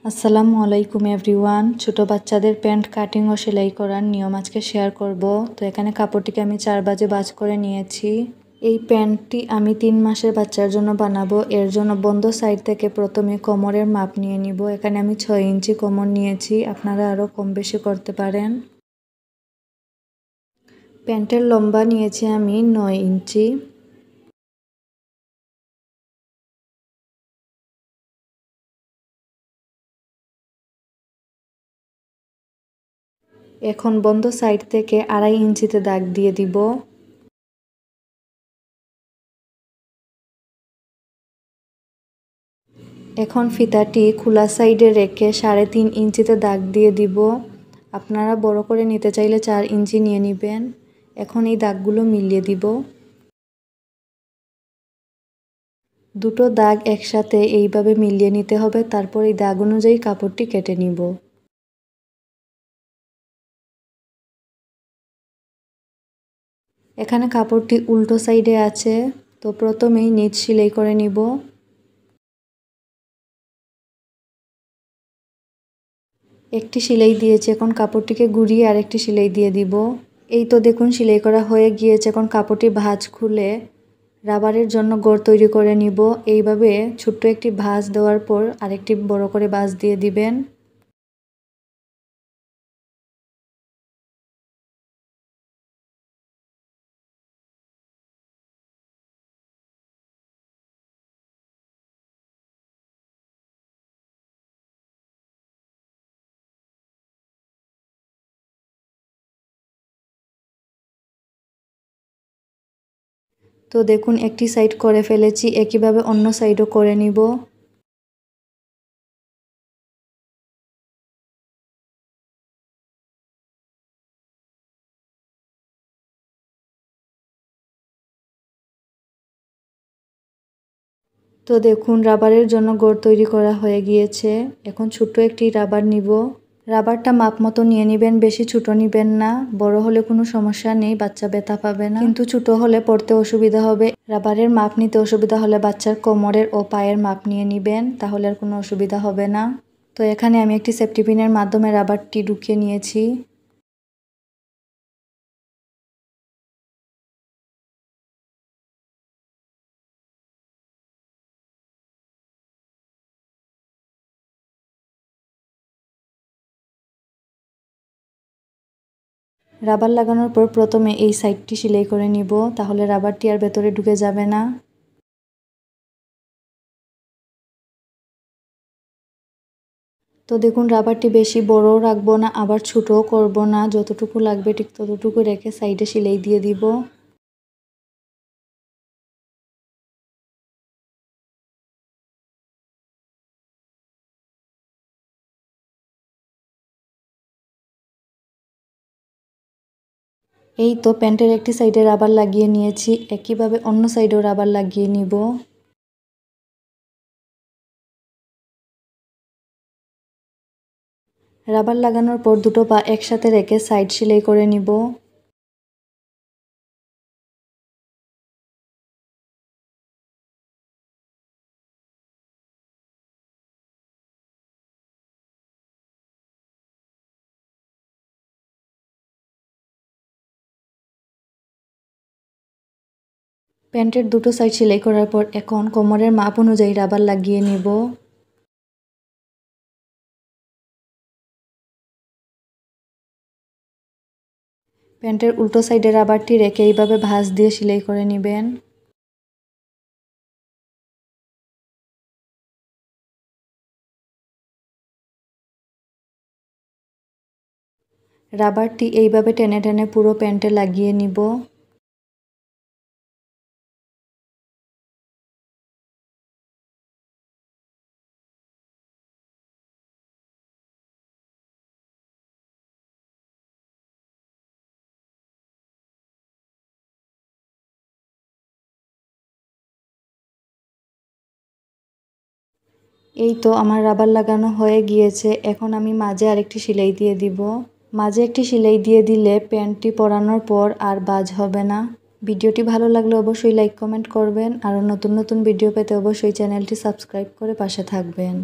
আসসালামু আলাইকুম এভরিওয়ান। ছোট বাচ্চাদের প্যান্ট কাটিং ও সেলাই করার নিয়ম আজকে শেয়ার করব। তো এখানে কাপড়টিকে আমি 4 ভাঁজে ভাঁজ করে নিয়েছি। এই প্যান্টটি আমি 3 মাসের বাচ্চার জন্য বানাবো। এর জন্য বন্ধ সাইড থেকে প্রথমে কোমরের মাপ নিয়ে নিব। এখানে আমি 6 ইঞ্চি কোমর নিয়েছি, আপনারা আরও কম বেশি করতে পারেন। প্যান্টের লম্বা নিয়েছি আমি 9 ইঞ্চি। এখন বন্ধ সাইড থেকে 2.5 ইঞ্চিতে দাগ দিয়ে দিব। এখন ফিতাটি খোলা সাইডে রেখে 3.5 ইঞ্চিতে দাগ দিয়ে দিব। আপনারা বড় করে নিতে চাইলে 4 ইঞ্চি নিয়ে নেবেন। এখন এই দাগগুলো মিলিয়ে দিব। দুটো দাগ একসাথে এইভাবে মিলিয়ে নিতে হবে, তারপর এই দাগ অনুযায়ী কাপড়টি কেটে নিব। এখানে কাপড়টি উল্টো সাইডে আছে, তো প্রথমেই নিচ সেলাই করে নিব। একটি সেলাই দিয়েছি, এখন কাপড়টিকে ঘুরিয়ে আরেকটি সেলাই দিয়ে দিব। এই তো দেখুন সেলাই করা হয়ে গিয়েছে। এখন কাপড়টি ভাঁজ খুলে রাবারের জন্য গড় তৈরি করে নিব। এইভাবে ছোট্ট একটি ভাঁজ দেওয়ার পর আরেকটি বড় করে ভাঁজ দিয়ে দিবেন। তো দেখুন একটি সাইড করে ফেলেছি, একইভাবে অন্য সাইডও করে নিব। তো দেখুন রাবারের জন্য গড় তৈরি করা হয়ে গিয়েছে। এখন ছোট্ট একটি রাবার নিব। রাবারটা মাপ মতো নিয়ে নেবেন, বেশি ছোট নেবেন না। বড় হলে কোনো সমস্যা নেই, বাচ্চা ব্যথা পাবে না, কিন্তু ছোট হলে পড়তে অসুবিধা হবে। রাবারের মাপ নিতে অসুবিধা হলে বাচ্চার কোমরের ও পায়ের মাপ নিয়ে নেবেন, তাহলে আর কোনো অসুবিধা হবে না। তো এখানে আমি একটি সেফটি পিনের মাধ্যমে রাবারটি ঢুকিয়ে নিয়েছি। রাবার লাগানোর পর প্রথমে এই সাইডটি সেলাই করে নিব, তাহলে রাবারটি আর ভেতরে ঢুকে যাবে না। তো দেখুন রাবারটি বেশি বড়ও রাখবো না, আবার ছোটও করব না, যতটুকু লাগবে ঠিক ততটুকু রেখে সাইডে সেলাই দিয়ে দিব। এই তো প্যান্টের একটি সাইডে রাবার লাগিয়ে নিয়েছি, একইভাবে অন্য সাইডেও রাবার লাগিয়ে নিব। রাবার লাগানোর পর দুটো পা একসাথে রেখে সাইড সেলাই করে নিব। প্যান্টের দুটো সাইড সেলাই করার পর এখন কোমরের মাপ অনুযায়ী রাবার লাগিয়ে নিব। প্যান্টের উল্টো সাইডে রাবারটি রেখে এইভাবে ভাঁজ দিয়ে সেলাই করে নেবেন। রাবারটি এইভাবে টেনে টেনে পুরো প্যান্টে লাগিয়ে নিব। এই তো আমার রাবার লাগানো হয়ে গিয়েছে। এখন আমি মাঝে আরেকটি সেলাই দিয়ে দিব। মাঝে একটি সেলাই দিয়ে দিলে প্যান্টটি পরানোর পর আর বাজ হবে না। ভিডিওটি ভালো লাগলে অবশ্যই লাইক কমেন্ট করবেন, আর নতুন নতুন ভিডিও পেতে অবশ্যই চ্যানেলটি সাবস্ক্রাইব করে পাশে থাকবেন।